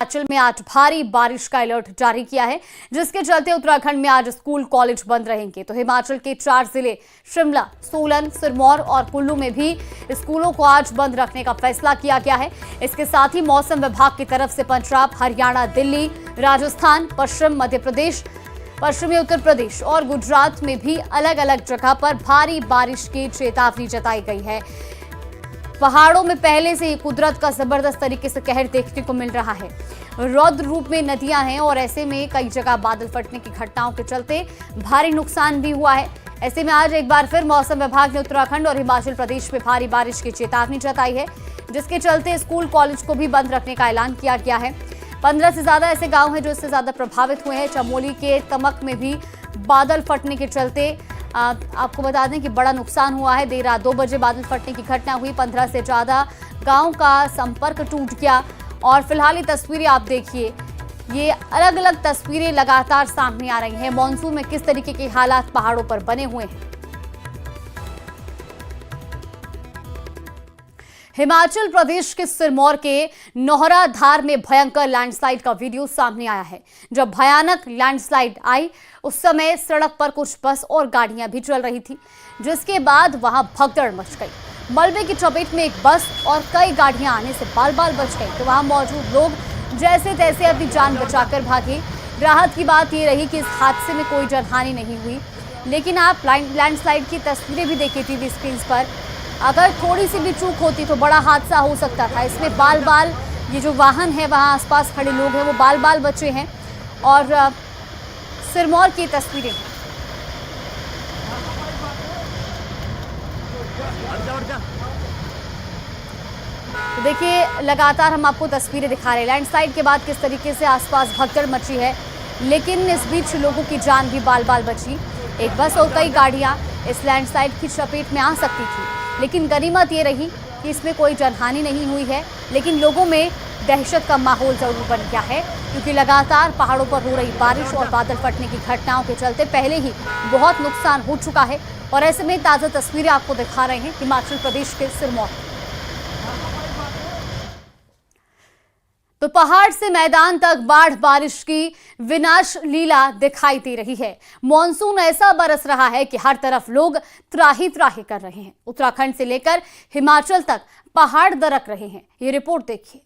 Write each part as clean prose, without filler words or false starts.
हिमाचल में आज भारी बारिश का अलर्ट जारी किया है, जिसके चलते उत्तराखंड में आज स्कूल कॉलेज बंद रहेंगे। तो हिमाचल के 4 जिले शिमला, सोलन, सिरमौर और कुल्लू में भी स्कूलों को आज बंद रखने का फैसला किया गया है। इसके साथ ही मौसम विभाग की तरफ से पंजाब, हरियाणा, दिल्ली, राजस्थान, पश्चिम मध्य प्रदेश, पश्चिमी उत्तर प्रदेश और गुजरात में भी अलग अलग जगह पर भारी बारिश की चेतावनी जताई गई है। पहाड़ों में पहले से ही कुदरत का जबरदस्त तरीके से कहर देखने को मिल रहा है। रौद्र रूप में नदियां हैं और ऐसे में कई जगह बादल फटने की घटनाओं के चलते भारी नुकसान भी हुआ है। ऐसे में आज एक बार फिर मौसम विभाग ने उत्तराखंड और हिमाचल प्रदेश में भारी बारिश की चेतावनी जताई है, जिसके चलते स्कूल कॉलेज को भी बंद रखने का ऐलान किया गया है। 15 से ज्यादा ऐसे गांव हैं जो इससे ज्यादा प्रभावित हुए हैं। चमोली के तमक में भी बादल फटने के चलते आपको बता दें कि बड़ा नुकसान हुआ है। देर रात 2 बजे बादल फटने की घटना हुई। 15 से ज्यादा गांव का संपर्क टूट गया और फिलहाल ये तस्वीरें आप देखिए, ये अलग अलग तस्वीरें लगातार सामने आ रही हैं। मॉनसून में किस तरीके के हालात पहाड़ों पर बने हुए हैं। हिमाचल प्रदेश के सिरमौर के नौहरा धार में भयंकर लैंडस्लाइड का वीडियो सामने आया है। जब भयानक लैंडस्लाइड आई उस समय सड़क पर कुछ बस और गाड़ियां भी चल रही थी, जिसके बाद वहां भगदड़ मच गई। मलबे की चपेट में एक बस और कई गाड़ियां आने से बाल बाल बच गई। तो वहां मौजूद लोग जैसे तैसे अपनी जान बचाकर भागे। राहत की बात यह रही कि इस हादसे में कोई जानहानि नहीं हुई, लेकिन आप लैंडस्लाइड की तस्वीरें भी देखी टीवी स्क्रीन पर। अगर थोड़ी सी भी चूक होती तो बड़ा हादसा हो सकता था। इसमें बाल बाल ये जो वाहन है, वहाँ आसपास खड़े लोग हैं, वो बाल बाल बचे हैं। और सिरमौर की तस्वीरें तो देखिए, लगातार हम आपको तस्वीरें दिखा रहे हैं लैंडस्लाइड के बाद किस तरीके से आसपास भगदड़ मची है, लेकिन इस बीच लोगों की जान भी बाल बाल बची। एक बस और कई गाड़ियां इस लैंडस्लाइड की चपेट में आ सकती थी, लेकिन गनीमत ये रही कि इसमें कोई जानहानि नहीं हुई है। लेकिन लोगों में दहशत का माहौल जरूर बन गया है, क्योंकि लगातार पहाड़ों पर हो रही बारिश और बादल फटने की घटनाओं के चलते पहले ही बहुत नुकसान हो चुका है। और ऐसे में ताज़ा तस्वीरें आपको दिखा रहे हैं हिमाचल प्रदेश के सिरमौर। तो पहाड़ से मैदान तक बाढ़ बारिश की विनाश लीला दिखाई दे रही है। मॉनसून ऐसा बरस रहा है कि हर तरफ लोग त्राही त्राही कर रहे हैं। उत्तराखंड से लेकर हिमाचल तक पहाड़ दरक रहे हैं। ये रिपोर्ट देखिए।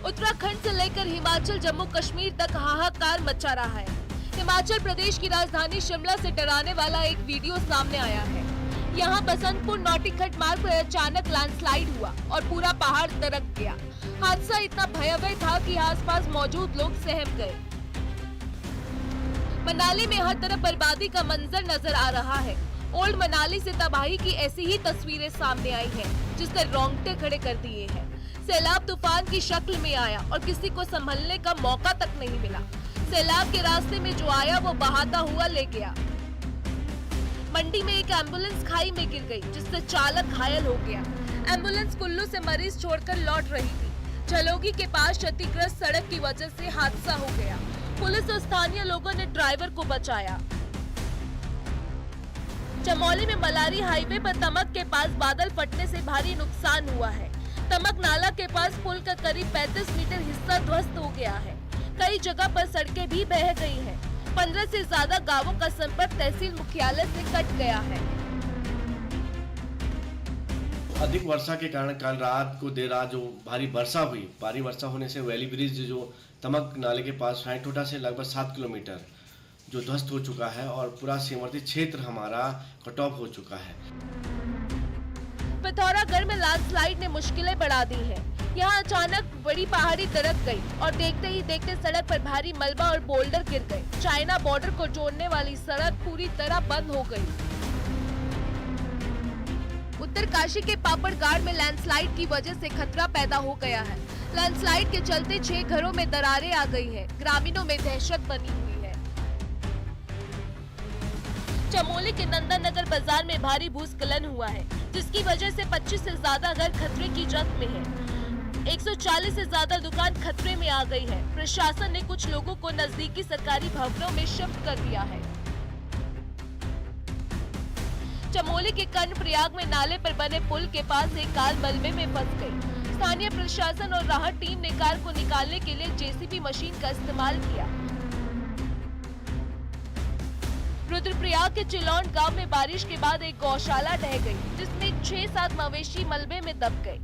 उत्तराखंड से लेकर हिमाचल, जम्मू कश्मीर तक हाहाकार मचा रहा है। हिमाचल प्रदेश की राजधानी शिमला से डराने वाला एक वीडियो सामने आया है। यहाँ बसंतपुर नौटिखट मार्ग पर अचानक लैंडस्लाइड हुआ और पूरा पहाड़ दरक गया। हादसा इतना भयावह था कि आसपास मौजूद लोग सहम गए। मनाली में हर तरफ बर्बादी का मंजर नजर आ रहा है। ओल्ड मनाली से तबाही की ऐसी ही तस्वीरें सामने आई हैं, जिससे रोंगटे खड़े कर दिए हैं। सैलाब तूफान की शक्ल में आया और किसी को संभलने का मौका तक नहीं मिला। सैलाब के रास्ते में जो आया वो बहाता हुआ ले गया। मंडी में एक एम्बुलेंस खाई में गिर गई, जिससे चालक घायल हो गया। एम्बुलेंस कुल्लू से मरीज छोड़कर लौट रही थी। झलोगी के पास क्षतिग्रस्त सड़क की वजह से हादसा हो गया। पुलिस और स्थानीय लोगों ने ड्राइवर को बचाया। चमोली में मलारी हाईवे पर तमक के पास बादल फटने से भारी नुकसान हुआ है। तमक नाला के पास पुल का करीब 35 मीटर हिस्सा ध्वस्त हो गया है। कई जगह पर सड़कें भी बह गई हैं। 15 से ज्यादा गांवों का संपर्क तहसील मुख्यालय से कट गया है। अधिक वर्षा के कारण कल रात को देर रात जो भारी वर्षा हुई, भारी वर्षा होने से वैली ब्रिज जो तमक नाले के पास फैंटोटा से लगभग 7 किलोमीटर जो ध्वस्त हो चुका है और पूरा सीमावर्ती क्षेत्र हमारा कट ऑफ हो चुका है। पिथौरागढ़ में लैंडस्लाइड ने मुश्किलें बढ़ा दी है। यहाँ अचानक बड़ी पहाड़ी दरक गई और देखते ही देखते सड़क पर भारी मलबा और बोल्डर गिर गए। चाइना बॉर्डर को जोड़ने वाली सड़क पूरी तरह बंद हो गई। उत्तरकाशी के पापड़गाड़ में लैंडस्लाइड की वजह से खतरा पैदा हो गया है। लैंडस्लाइड के चलते 6 घरों में दरारें आ गई है। ग्रामीणों में दहशत बनी हुई है। चमोली के नंदननगर बाजार में भारी भूस्खलन हुआ है, जिसकी वजह से 25 से ज्यादा घर खतरे की जद में है। 140 से ज्यादा दुकान खतरे में आ गई है। प्रशासन ने कुछ लोगों को नजदीकी सरकारी भवनों में शिफ्ट कर दिया है। चमोली के कर्णप्रयाग में नाले पर बने पुल के पास एक कार मलबे में फंस गई। स्थानीय प्रशासन और राहत टीम ने कार को निकालने के लिए जेसीबी मशीन का इस्तेमाल किया। रुद्रप्रयाग के चिलौन गांव में बारिश के बाद एक गौशाला ढह गई, जिसमें 6-7 मवेशी मलबे में दब गए।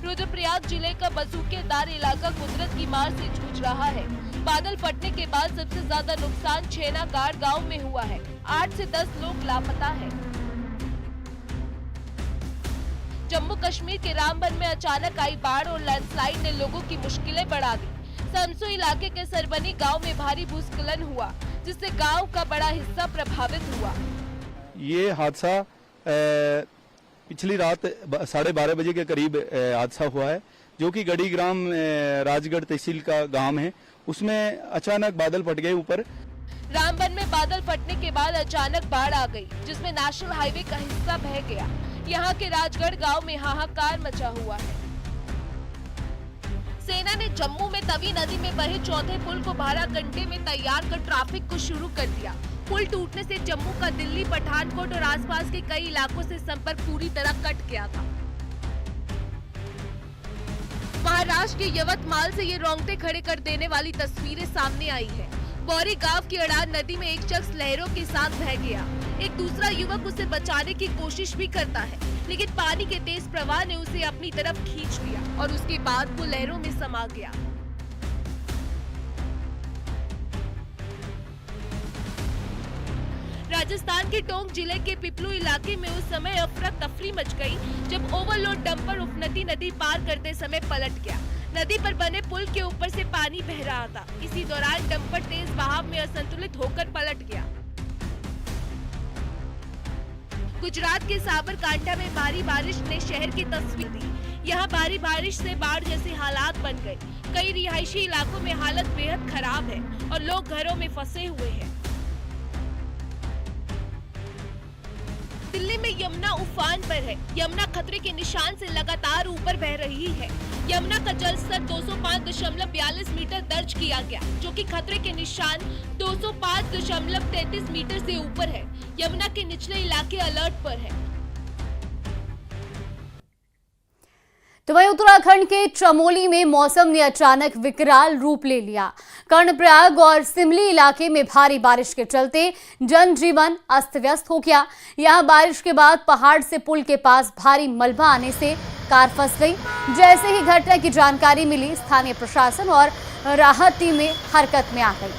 रुद्रप्रयाग जिले का बसूकेदार इलाका कुदरत की मार से जूझ रहा है। बादल फटने के बाद सबसे ज्यादा नुकसान छेनागाड़ गांव में हुआ है। 8 से 10 लोग लापता हैं। जम्मू कश्मीर के रामबन में अचानक आई बाढ़ और लैंडस्लाइड ने लोगों की मुश्किलें बढ़ा दी। समसू इलाके के सरबनी गांव में भारी भूस्खलन हुआ, जिससे गांव का बड़ा हिस्सा प्रभावित हुआ। ये हादसा पिछली रात 12:30 बजे के करीब हादसा हुआ है, जो कि गढ़ी ग्राम राजगढ़ तहसील का गांव है। उसमें अचानक बादल फट गए ऊपर। रामबन में बादल फटने के बाद अचानक बाढ़ आ गई, जिसमें नेशनल हाईवे का हिस्सा बह गया। यहाँ के राजगढ़ गांव में हाहाकार मचा हुआ है। सेना ने जम्मू में तवी नदी में बहे चौथे पुल को 12 घंटे में तैयार कर ट्रैफिक को शुरू कर दिया। पुल टूटने से जम्मू का दिल्ली, पठानकोट और आसपास के कई इलाकों से संपर्क पूरी तरह कट गया था। महाराष्ट्र के यवतमाल से ये रोंगटे खड़े कर देने वाली तस्वीरें सामने आई है। बौरी गांव की अड़ार नदी में एक शख्स लहरों के साथ बह गया। एक दूसरा युवक उसे बचाने की कोशिश भी करता है, लेकिन पानी के तेज प्रवाह ने उसे अपनी तरफ खींच लिया और उसके बाद वो लहरों में समा गया। राजस्थान के टोंक जिले के पिपलू इलाके में उस समय अफरा तफरी मच गई, जब ओवरलोड डंपर उफनती नदी पार करते समय पलट गया। नदी पर बने पुल के ऊपर से पानी बह रहा था। इसी दौरान डंपर तेज बहाव में असंतुलित होकर पलट गया। गुजरात के साबरकांठा में भारी बारिश ने शहर की तस्वीर दी। यहाँ भारी बारिश से बाढ़ जैसे हालात बन गए। कई रिहायशी इलाकों में हालत बेहद खराब है और लोग घरों में फंसे हुए हैं। दिल्ली में यमुना उफान पर है। यमुना खतरे के निशान से लगातार ऊपर बह रही है। यमुना का जलस्तर 205.42 मीटर दर्ज किया गया, जो कि खतरे के निशान 205.33 मीटर से ऊपर है। यमुना के निचले इलाके अलर्ट पर है। तो वहीं उत्तराखंड के चमोली में मौसम ने अचानक विकराल रूप ले लिया। कर्णप्रयाग और सिमली इलाके में भारी बारिश के चलते जनजीवन अस्त व्यस्त हो गया। यहां बारिश के बाद पहाड़ से पुल के पास भारी मलबा आने से कार फंस गई। जैसे ही घटना की जानकारी मिली, स्थानीय प्रशासन और राहत टीमें हरकत में आ गई।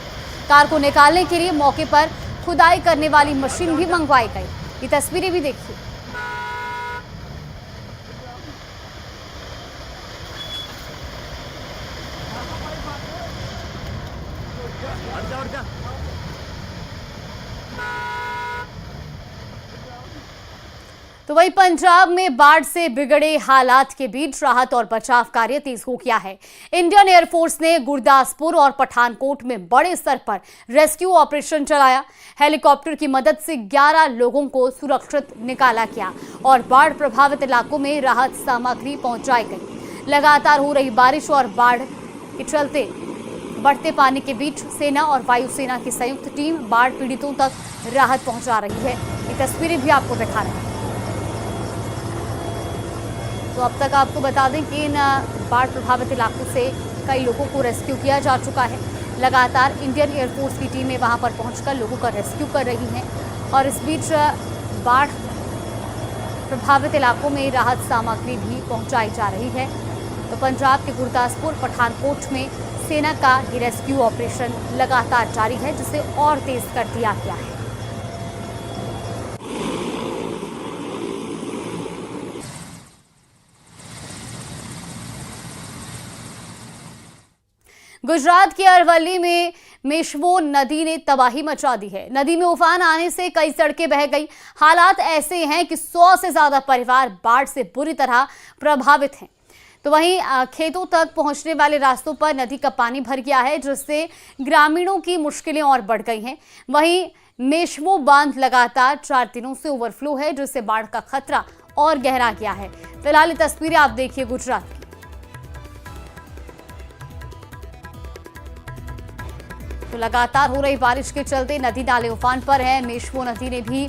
कार को निकालने के लिए मौके पर खुदाई करने वाली मशीन भी मंगवाई गई। ये तस्वीरें भी देखिए। तो वही पंजाब में बाढ़ से बिगड़े हालात के बीच राहत और बचाव कार्य तेज हो गया है। इंडियन एयरफोर्स ने गुरदासपुर और पठानकोट में बड़े स्तर पर रेस्क्यू ऑपरेशन चलाया। हेलीकॉप्टर की मदद से 11 लोगों को सुरक्षित निकाला गया और बाढ़ प्रभावित इलाकों में राहत सामग्री पहुंचाई गई। लगातार हो रही बारिश और बाढ़ के चलते बढ़ते पानी के बीच सेना और वायुसेना की संयुक्त टीम बाढ़ पीड़ितों तक राहत पहुंचा रही है। ये तस्वीरें भी आपको दिखा रहे हैं। तो अब तक आपको बता दें कि इन बाढ़ प्रभावित इलाकों से कई लोगों को रेस्क्यू किया जा चुका है। लगातार इंडियन एयरफोर्स की टीमें वहां पर पहुंचकर लोगों का रेस्क्यू कर रही हैं और इस बीच बाढ़ प्रभावित इलाकों में राहत सामग्री भी पहुंचाई जा रही है। तो पंजाब के गुरदासपुर, पठानकोट में सेना का ये रेस्क्यू ऑपरेशन लगातार जारी है, जिसे और तेज कर दिया गया है। गुजरात के अरवली में मेशवो नदी ने तबाही मचा दी है। नदी में उफान आने से कई सड़कें बह गई। हालात ऐसे हैं कि 100 से ज्यादा परिवार बाढ़ से बुरी तरह प्रभावित हैं। तो वहीं खेतों तक पहुंचने वाले रास्तों पर नदी का पानी भर गया है, जिससे ग्रामीणों की मुश्किलें और बढ़ गई हैं। वहीं मेशवो बांध लगातार 4 दिनों से ओवरफ्लो है, जिससे बाढ़ का खतरा और गहरा गया है। फिलहाल ये तस्वीरें आप देखिए गुजरात की। तो लगातार हो रही बारिश के चलते नदी नाले उफान पर है। मेशवो नदी ने भी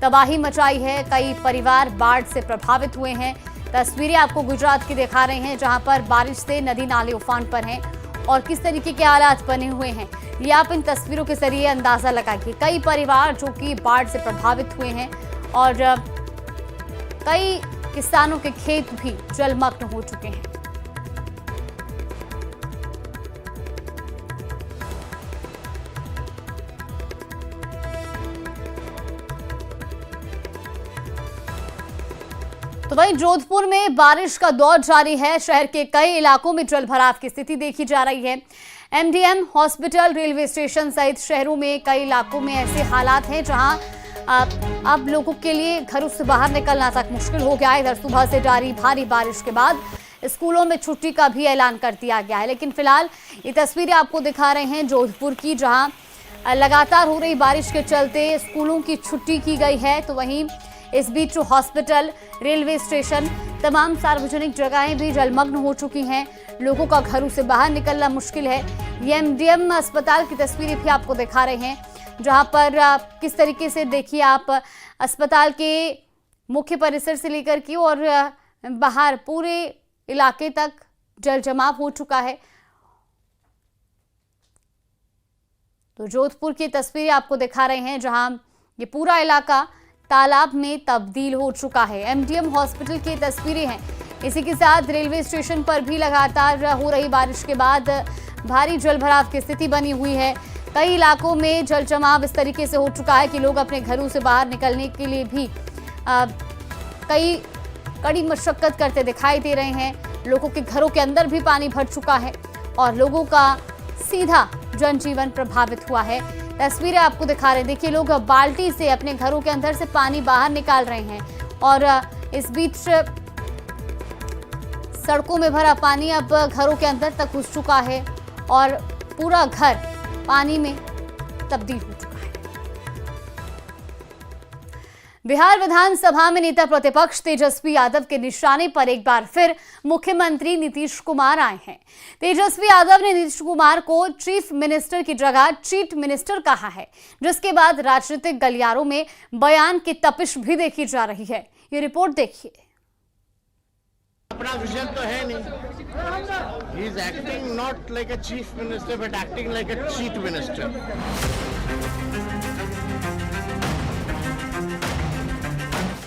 तबाही मचाई है। कई परिवार बाढ़ से प्रभावित हुए हैं। तस्वीरें आपको गुजरात की दिखा रहे हैं, जहां पर बारिश से नदी नाले उफान पर हैं और किस तरीके के हालात बने हुए हैं, ये आप इन तस्वीरों के जरिए अंदाजा लगाइए। कई परिवार जो कि बाढ़ से प्रभावित हुए हैं और कई किसानों के खेत भी जलमग्न हो चुके हैं। तो वहीं जोधपुर में बारिश का दौर जारी है। शहर के कई इलाकों में जलभराव की स्थिति देखी जा रही है। एमडीएम हॉस्पिटल, रेलवे स्टेशन सहित शहरों में कई इलाकों में ऐसे हालात हैं जहां अब लोगों के लिए घरों से बाहर निकलना तक मुश्किल हो गया है। इधर सुबह से जारी भारी बारिश के बाद स्कूलों में छुट्टी का भी ऐलान कर दिया गया है। लेकिन फिलहाल ये तस्वीरें आपको दिखा रहे हैं जोधपुर की, जहां लगातार हो रही बारिश के चलते स्कूलों की छुट्टी की गई है। तो वहीं इस बीच हॉस्पिटल, रेलवे स्टेशन, तमाम सार्वजनिक जगहें भी जलमग्न हो चुकी हैं। लोगों का घरों से बाहर निकलना मुश्किल है। ये एमडीएम अस्पताल की तस्वीरें भी आपको दिखा रहे हैं, जहां पर किस तरीके से देखिए आप अस्पताल के मुख्य परिसर से लेकर के और बाहर पूरे इलाके तक जल जमाव हो चुका है। तो जोधपुर की तस्वीरें आपको दिखा रहे हैं, जहां ये पूरा इलाका तालाब में तब्दील हो चुका है। एमडीएम हॉस्पिटल की तस्वीरें हैं। इसी के साथ रेलवे स्टेशन पर भी लगातार हो रही बारिश के बाद भारी जलभराव की स्थिति बनी हुई है। कई इलाकों में जल जमाव इस तरीके से हो चुका है कि लोग अपने घरों से बाहर निकलने के लिए भी कड़ी मशक्कत करते दिखाई दे रहे हैं। लोगों के घरों के अंदर भी पानी भर चुका है और लोगों का सीधा जनजीवन प्रभावित हुआ है। तस्वीरें आपको दिखा रहे हैं। देखिए, लोग बाल्टी से अपने घरों के अंदर से पानी बाहर निकाल रहे हैं और इस बीच सड़कों में भरा पानी अब घरों के अंदर तक घुस चुका है और पूरा घर पानी में तब्दील हो चुका है। बिहार विधानसभा में नेता प्रतिपक्ष तेजस्वी यादव के निशाने पर एक बार फिर मुख्यमंत्री नीतीश कुमार आए हैं। तेजस्वी यादव ने नीतीश कुमार को चीफ मिनिस्टर की जगह चीट मिनिस्टर कहा है, जिसके बाद राजनीतिक गलियारों में बयान की तपिश भी देखी जा रही है। ये रिपोर्ट देखिए। अपना विजन तो है नहीं। He is acting not like a chief minister but acting like a cheat minister.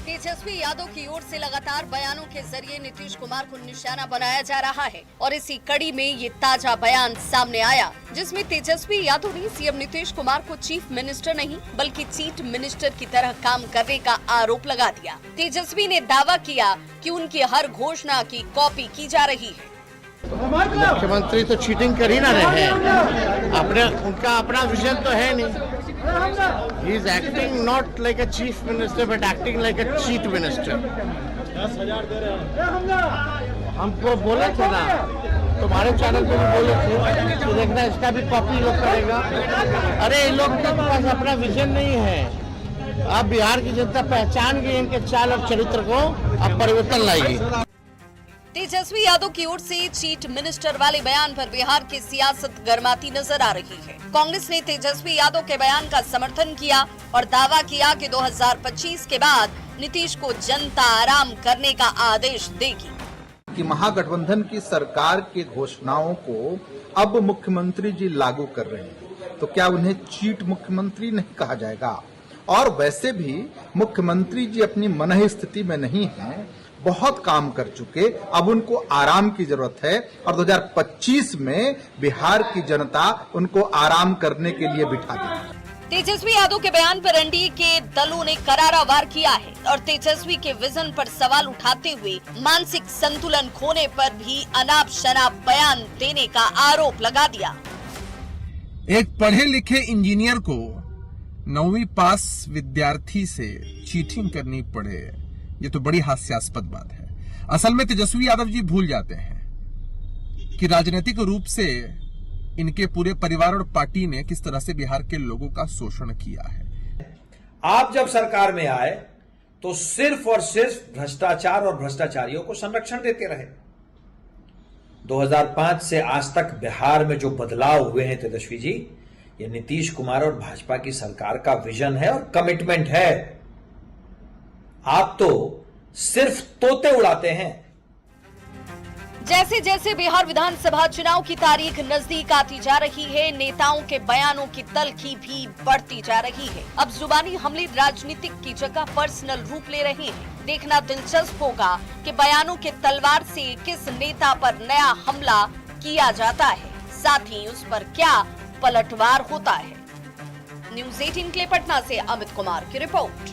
Tejashwi Yadav की ओर से लगातार बयानों के जरिए नीतीश कुमार को निशाना बनाया जा रहा है और इसी कड़ी में ये ताजा बयान सामने आया, जिसमें तेजस्वी यादव ने सीएम नीतीश कुमार को चीफ मिनिस्टर नहीं बल्कि चीट मिनिस्टर की तरह काम करने का आरोप लगा दिया। तेजस्वी ने दावा किया कि उनकी हर घोषणा की कॉपी की जा रही है। मुख्यमंत्री तो चीटिंग कर ही ना रहे हैं। उनका अपना विजन तो है नहीं। He is acting not like a chief minister but acting like a cheat minister. 10,000 दे रहे हैं। हमको बोले थे ना, तुम्हारे चैनल पे भी बोले थे कि देखना इसका भी कॉपी लोग करेगा। अरे इन लोग के पास अपना विजन नहीं है। अब बिहार की जनता पहचान गई इनके चाल और चरित्र को, अब परिवर्तन लाएगी। तेजस्वी यादव की ओर से चीट मिनिस्टर वाले बयान पर बिहार की सियासत गर्माती नजर आ रही है। कांग्रेस ने तेजस्वी यादव के बयान का समर्थन किया और दावा किया कि 2025 के बाद नीतीश को जनता आराम करने का आदेश देगी। कि महागठबंधन की सरकार की घोषणाओं को अब मुख्यमंत्री जी लागू कर रहे हैं, तो क्या उन्हें चीट मुख्यमंत्री नहीं कहा जाएगा? और वैसे भी मुख्यमंत्री जी अपनी मनह स्थिति में नहीं है, बहुत काम कर चुके, अब उनको आराम की जरूरत है और 2025 में बिहार की जनता उनको आराम करने के लिए बिठा देगी। तेजस्वी यादव के बयान पर एनडीए के दलों ने करारा वार किया है और तेजस्वी के विजन पर सवाल उठाते हुए मानसिक संतुलन खोने पर भी अनाप शनाप बयान देने का आरोप लगा दिया। एक पढ़े लिखे इंजीनियर को 9वीं पास विद्यार्थी से चीटिंग करनी पड़े, ये तो बड़ी हास्यास्पद बात है। असल में तेजस्वी यादव जी भूल जाते हैं कि राजनीतिक रूप से इनके पूरे परिवार और पार्टी ने किस तरह से बिहार के लोगों का शोषण किया है। आप जब सरकार में आए तो सिर्फ और सिर्फ भ्रष्टाचार और भ्रष्टाचारियों को संरक्षण देते रहे। 2005 से आज तक बिहार में जो बदलाव हुए हैं तेजस्वी जी, ये नीतीश कुमार और भाजपा की सरकार का विजन है और कमिटमेंट है। आप तो सिर्फ तोते उड़ाते हैं। जैसे जैसे बिहार विधानसभा चुनाव की तारीख नजदीक आती जा रही है, नेताओं के बयानों की तल्खी भी बढ़ती जा रही है। अब जुबानी हमले राजनीतिक की जगह पर्सनल रूप ले रहे हैं। देखना दिलचस्प होगा कि बयानों के तलवार से किस नेता पर नया हमला किया जाता है, साथ ही उस पर क्या पलटवार होता है। न्यूज़ 18 के लिए पटना से अमित कुमार की रिपोर्ट।